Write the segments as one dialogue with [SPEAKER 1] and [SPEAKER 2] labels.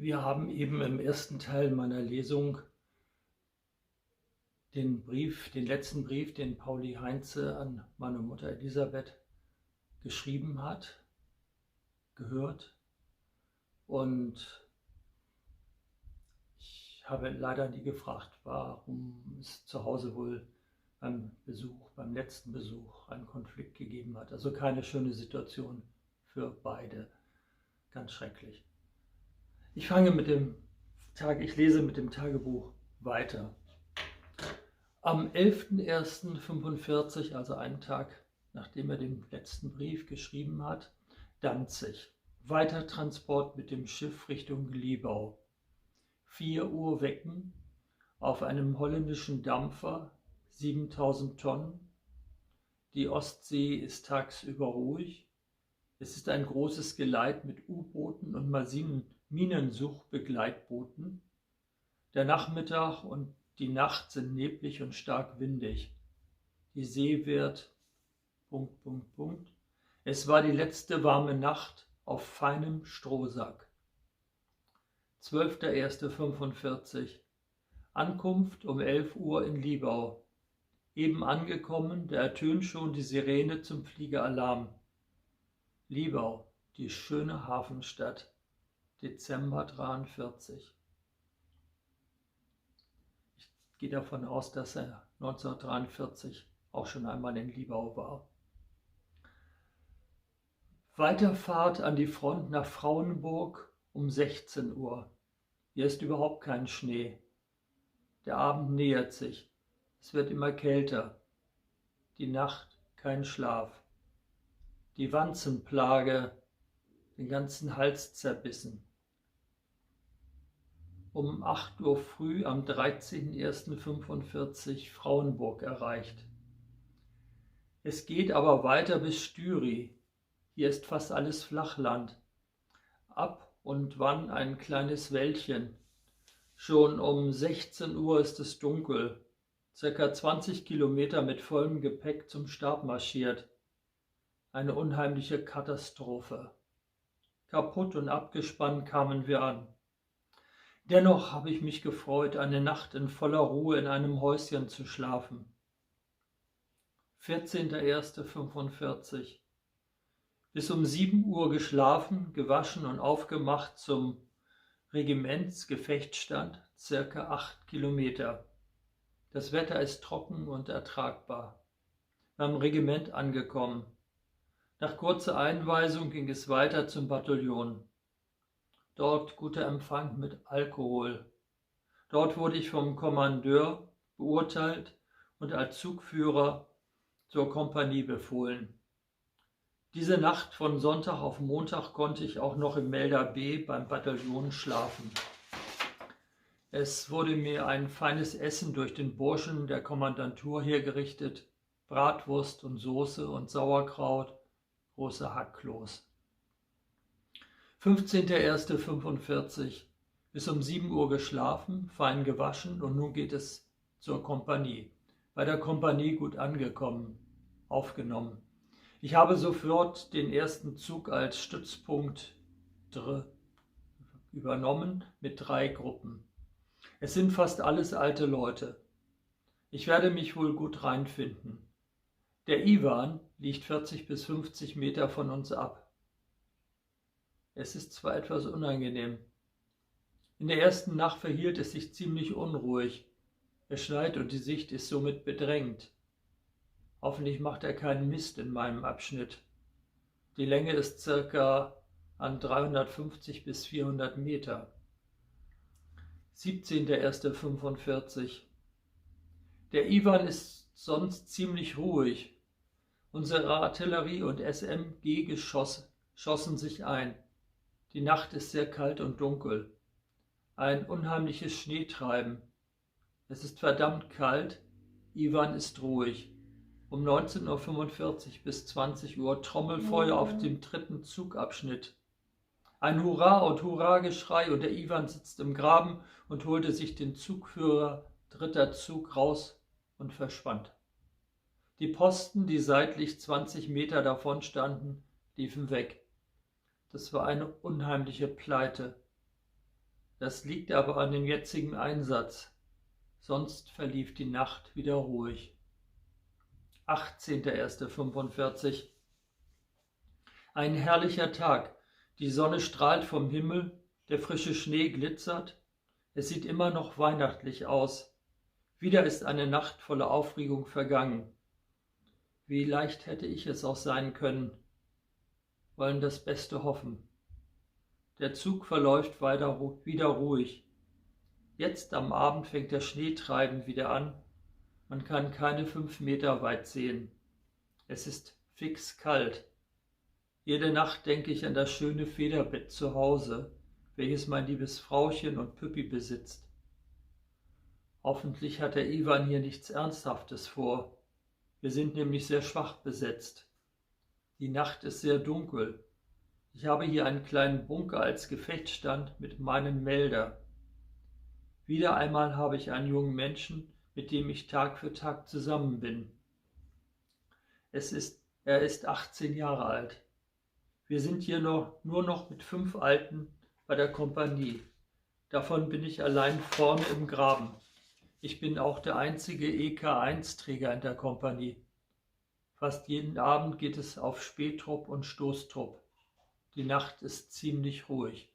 [SPEAKER 1] Wir haben eben im ersten Teil meiner Lesung den letzten Brief, den Pauli Heinze an meine Mutter Elisabeth geschrieben hat, gehört. Und ich habe leider nie gefragt, warum es zu Hause wohl beim letzten Besuch einen Konflikt gegeben hat. Also keine schöne Situation für beide. Ganz schrecklich. Ich lese mit dem Tagebuch weiter. Am 11.01.45, also einen Tag nachdem er den letzten Brief geschrieben hat, Danzig. Weitertransport mit dem Schiff Richtung Liebau. 4 Uhr wecken auf einem holländischen Dampfer, 7000 Tonnen. Die Ostsee ist tagsüber ruhig. Es ist ein großes Geleit mit U-Booten und Minensuchbegleitbooten. Der Nachmittag und die Nacht sind neblig und stark windig. Die See wird... Es war die letzte warme Nacht auf feinem Strohsack. 12.01.45. Ankunft um 11 Uhr in Liebau. Eben angekommen, da ertönt schon die Sirene zum Fliegeralarm. Liebau, die schöne Hafenstadt. Dezember 43. Ich gehe davon aus, dass er 1943 auch schon einmal in Liebau war. Weiterfahrt an die Front nach Frauenburg um 16 Uhr. Hier ist überhaupt kein Schnee. Der Abend nähert sich. Es wird immer kälter. Die Nacht kein Schlaf. Die Wanzenplage, den ganzen Hals zerbissen. Um 8 Uhr früh am 13.01.45 Frauenburg erreicht. Es geht aber weiter bis Styri. Hier ist fast alles Flachland. Ab und wann ein kleines Wäldchen. Schon um 16 Uhr ist es dunkel. Circa 20 Kilometer mit vollem Gepäck zum Stab marschiert. Eine unheimliche Katastrophe. Kaputt und abgespannt kamen wir an. Dennoch habe ich mich gefreut, eine Nacht in voller Ruhe in einem Häuschen zu schlafen. 14.01.45. Bis um 7 Uhr geschlafen, gewaschen und aufgemacht zum Regimentsgefechtsstand, circa 8 Kilometer. Das Wetter ist trocken und ertragbar. Beim Regiment angekommen. Nach kurzer Einweisung ging es weiter zum Bataillon. Dort guter Empfang mit Alkohol. Dort wurde ich vom Kommandeur beurteilt und als Zugführer zur Kompanie befohlen. Diese Nacht von Sonntag auf Montag konnte ich auch noch im Melder B beim Bataillon schlafen. Es wurde mir ein feines Essen durch den Burschen der Kommandantur hergerichtet, Bratwurst und Soße und Sauerkraut, große Hackkloß. 15.01.45. Bis um 7 Uhr geschlafen, fein gewaschen und nun geht es zur Kompanie. Bei der Kompanie gut angekommen, aufgenommen. Ich habe sofort den ersten Zug als Stützpunkt übernommen mit 3 Gruppen. Es sind fast alles alte Leute. Ich werde mich wohl gut reinfinden. Der Iwan liegt 40 bis 50 Meter von uns ab. Es ist zwar etwas unangenehm. In der ersten Nacht verhielt es sich ziemlich unruhig. Es schneit und die Sicht ist somit bedrängt. Hoffentlich macht er keinen Mist in meinem Abschnitt. Die Länge ist circa an 350 bis 400 Meter. 17.01.45. Der Iwan ist sonst ziemlich ruhig. Unsere Artillerie und SMG-Geschosse schossen sich ein. Die Nacht ist sehr kalt und dunkel. Ein unheimliches Schneetreiben. Es ist verdammt kalt. Iwan ist ruhig. Um 19.45 Uhr bis 20 Uhr Trommelfeuer auf dem 3. Zugabschnitt. Ein Hurra und Hurra-Geschrei und der Iwan sitzt im Graben und holte sich den Zugführer 3. Zug raus und verschwand. Die Posten, die seitlich 20 Meter davon standen, liefen weg. Das war eine unheimliche Pleite. Das liegt aber an dem jetzigen Einsatz. Sonst verlief die Nacht wieder ruhig. 18.01.45. Ein herrlicher Tag. Die Sonne strahlt vom Himmel, der frische Schnee glitzert. Es sieht immer noch weihnachtlich aus. Wieder ist eine Nacht voller Aufregung vergangen. Wie leicht hätte ich es auch sein können. Wollen das Beste hoffen. Der Zug verläuft wieder ruhig. Jetzt am Abend fängt der Schneetreiben wieder an. Man kann keine 5 Meter weit sehen. Es ist fix kalt. Jede Nacht denke ich an das schöne Federbett zu Hause, welches mein liebes Frauchen und Püppi besitzt. Hoffentlich hat der Iwan hier nichts Ernsthaftes vor. Wir sind nämlich sehr schwach besetzt. Die Nacht ist sehr dunkel. Ich habe hier einen kleinen Bunker als Gefechtsstand mit meinem Melder. Wieder einmal habe ich einen jungen Menschen, mit dem ich Tag für Tag zusammen bin. Er ist 18 Jahre alt. Wir sind hier nur noch mit 5 Alten bei der Kompanie. Davon bin ich allein vorne im Graben. Ich bin auch der einzige EK-1-Träger in der Kompanie. Fast jeden Abend geht es auf Spähtrupp und Stoßtrupp. Die Nacht ist ziemlich ruhig.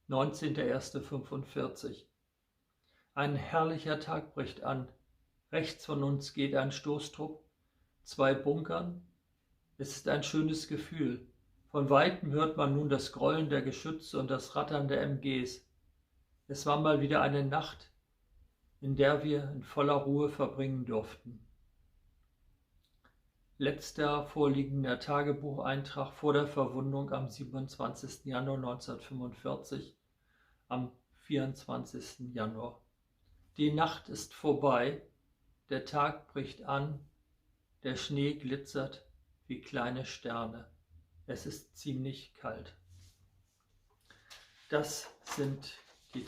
[SPEAKER 1] 19.01.45. Ein herrlicher Tag bricht an. Rechts von uns geht ein Stoßtrupp, 2 Bunkern. Es ist ein schönes Gefühl. Von Weitem hört man nun das Grollen der Geschütze und das Rattern der MGs. Es war mal wieder eine Nacht, in der wir in voller Ruhe verbringen durften. Letzter vorliegender Tagebucheintrag vor der Verwundung am 27. Januar 1945, am 24. Januar. Die Nacht ist vorbei, der Tag bricht an, der Schnee glitzert wie kleine Sterne. Es ist ziemlich kalt. Das sind die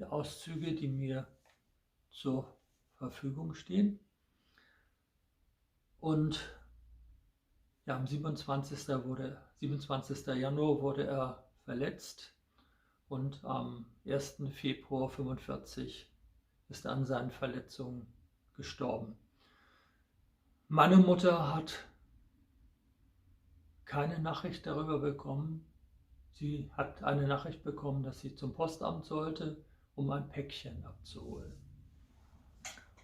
[SPEAKER 1] Auszüge, die mir zur Verfügung stehen. Und ja, am 27. Januar wurde er verletzt und am 1. Februar 1945 ist er an seinen Verletzungen gestorben. Meine Mutter hat keine Nachricht darüber bekommen. Sie hat eine Nachricht bekommen, dass sie zum Postamt sollte, um ein Päckchen abzuholen.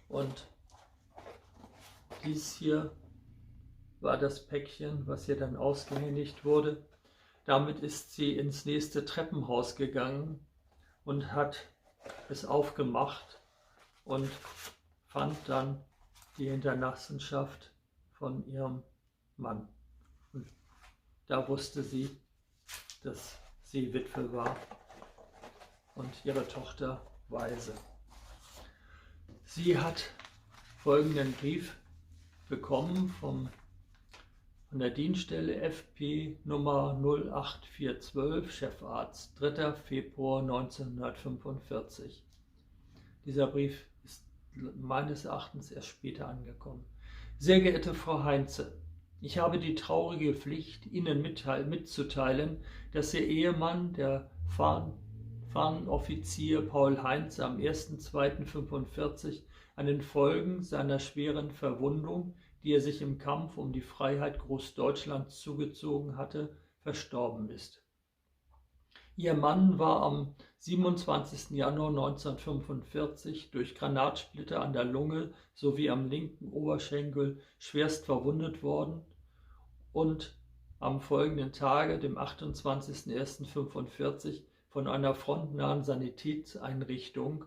[SPEAKER 1] Und dies hier war das Päckchen, was ihr dann ausgehändigt wurde. Damit ist sie ins nächste Treppenhaus gegangen und hat es aufgemacht und fand dann die Hinterlassenschaft von ihrem Mann. Und da wusste sie, dass sie Witwe war und ihre Tochter Waise. Sie hat folgenden Brief bekommen von der Dienststelle FP Nummer 08412, Chefarzt, 3. Februar 1945. Dieser Brief ist meines Erachtens erst später angekommen. Sehr geehrte Frau Heinze, ich habe die traurige Pflicht, Ihnen mitzuteilen, dass Ihr Ehemann, der Fahnenoffizier Paul Heinze, am 1.2.45 an den Folgen seiner schweren Verwundung, die er sich im Kampf um die Freiheit Großdeutschlands zugezogen hatte, verstorben ist. Ihr Mann war am 27. Januar 1945 durch Granatsplitter an der Lunge sowie am linken Oberschenkel schwerst verwundet worden und am folgenden Tage, dem 28.01.45, von einer frontnahen Sanitätseinrichtung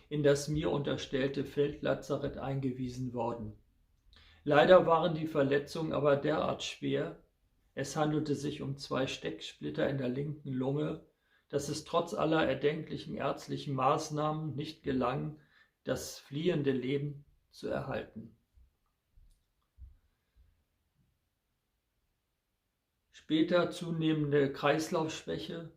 [SPEAKER 1] in das mir unterstellte Feldlazarett eingewiesen worden. Leider waren die Verletzungen aber derart schwer, es handelte sich um 2 Stecksplitter in der linken Lunge, dass es trotz aller erdenklichen ärztlichen Maßnahmen nicht gelang, das fliehende Leben zu erhalten. Später zunehmende Kreislaufschwäche,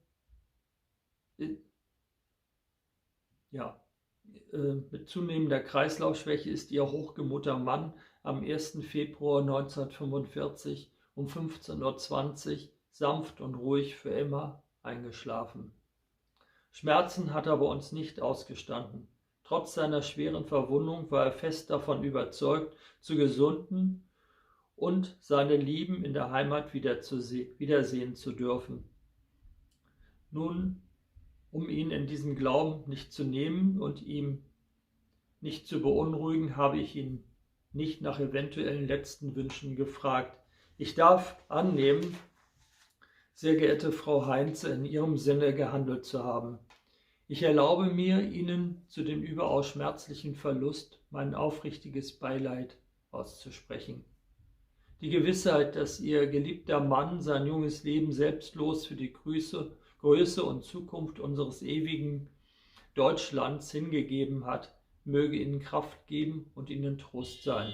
[SPEAKER 1] mit zunehmender Kreislaufschwäche ist ihr hochgemutter Mann am 1. Februar 1945 um 15:20 Uhr sanft und ruhig für immer eingeschlafen. Schmerzen hat er bei uns nicht ausgestanden. Trotz seiner schweren Verwundung war er fest davon überzeugt, zu gesunden und seine Lieben in der Heimat wiedersehen zu dürfen. Nun, um ihn in diesen Glauben nicht zu nehmen und ihm nicht zu beunruhigen, habe ich ihn nicht nach eventuellen letzten Wünschen gefragt. Ich darf annehmen, sehr geehrte Frau Heinze, in Ihrem Sinne gehandelt zu haben. Ich erlaube mir, Ihnen zu dem überaus schmerzlichen Verlust mein aufrichtiges Beileid auszusprechen. Die Gewissheit, dass Ihr geliebter Mann sein junges Leben selbstlos für die Größe und Zukunft unseres ewigen Deutschlands hingegeben hat, möge Ihnen Kraft geben und Ihnen Trost sein.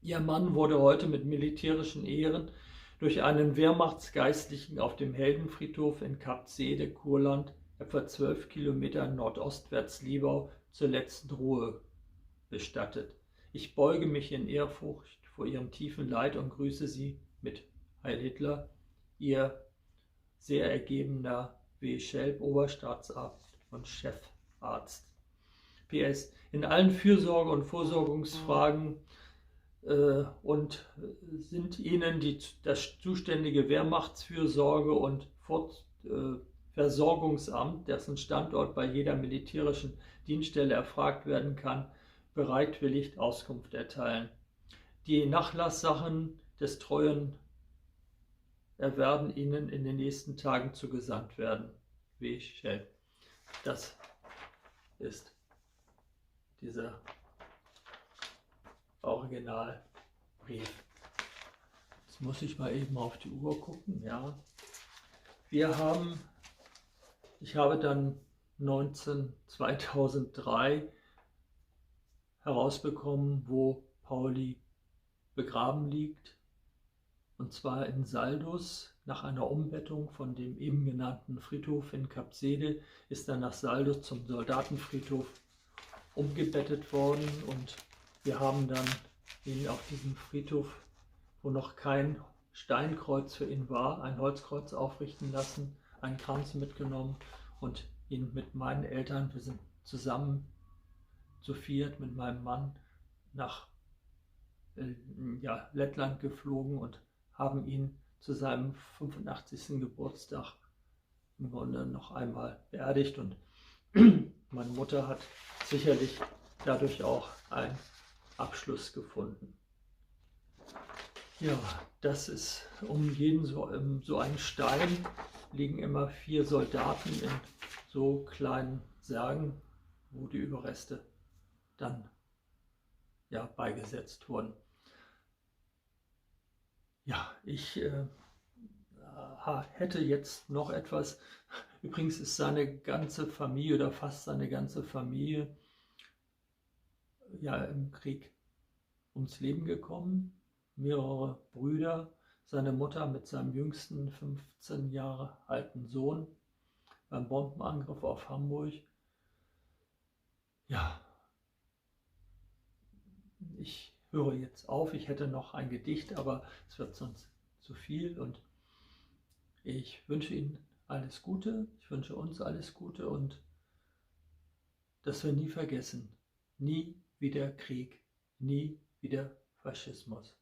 [SPEAKER 1] Ihr Mann wurde heute mit militärischen Ehren durch einen Wehrmachtsgeistlichen auf dem Heldenfriedhof in Kapsede, Kurland, etwa 12 Kilometer nordostwärts Liebau, zur letzten Ruhe bestattet. Ich beuge mich in Ehrfurcht vor Ihrem tiefen Leid und grüße Sie mit Heil Hitler, Ihr sehr ergebener W. Schelp, Oberstaatsarzt und Chefarzt. PS. In allen Fürsorge- und Vorsorgungsfragen sind Ihnen das zuständige Wehrmachtsfürsorge- und Versorgungsamt, dessen Standort bei jeder militärischen Dienststelle erfragt werden kann, bereitwillig Auskunft erteilen. Die Nachlasssachen des Treuen werden Ihnen in den nächsten Tagen zugesandt werden. W. Schelp. Das ist dieser Originalbrief. Jetzt muss ich mal eben auf die Uhr gucken. Ja. Ich habe dann 2003 herausbekommen, wo Pauli begraben liegt. Und zwar in Saldus. Nach einer Umbettung von dem eben genannten Friedhof in Kapsede ist er nach Saldus zum Soldatenfriedhof umgebettet worden. Und wir haben dann ihn auf diesem Friedhof, wo noch kein Steinkreuz für ihn war, ein Holzkreuz aufrichten lassen, einen Kranz mitgenommen und ihn mit meinen Eltern, wir sind zusammen zu viert mit meinem Mann nach Lettland geflogen und haben ihn zu seinem 85. Geburtstag im Grunde noch einmal beerdigt. Und meine Mutter hat sicherlich dadurch auch einen Abschluss gefunden. Ja, das ist um jeden so einen Stein liegen immer 4 Soldaten in so kleinen Särgen, wo die Überreste dann beigesetzt wurden. Ja, ich hätte jetzt noch etwas. Übrigens ist seine ganze Familie oder fast seine ganze Familie im Krieg ums Leben gekommen. Mehrere Brüder, seine Mutter mit seinem jüngsten 15 Jahre alten Sohn beim Bombenangriff auf Hamburg. Ja, ich höre jetzt auf. Ich hätte noch ein Gedicht, aber es wird sonst zu viel. Und ich wünsche Ihnen alles Gute. Ich wünsche uns alles Gute und dass wir nie vergessen, nie wieder Krieg, nie wieder Faschismus.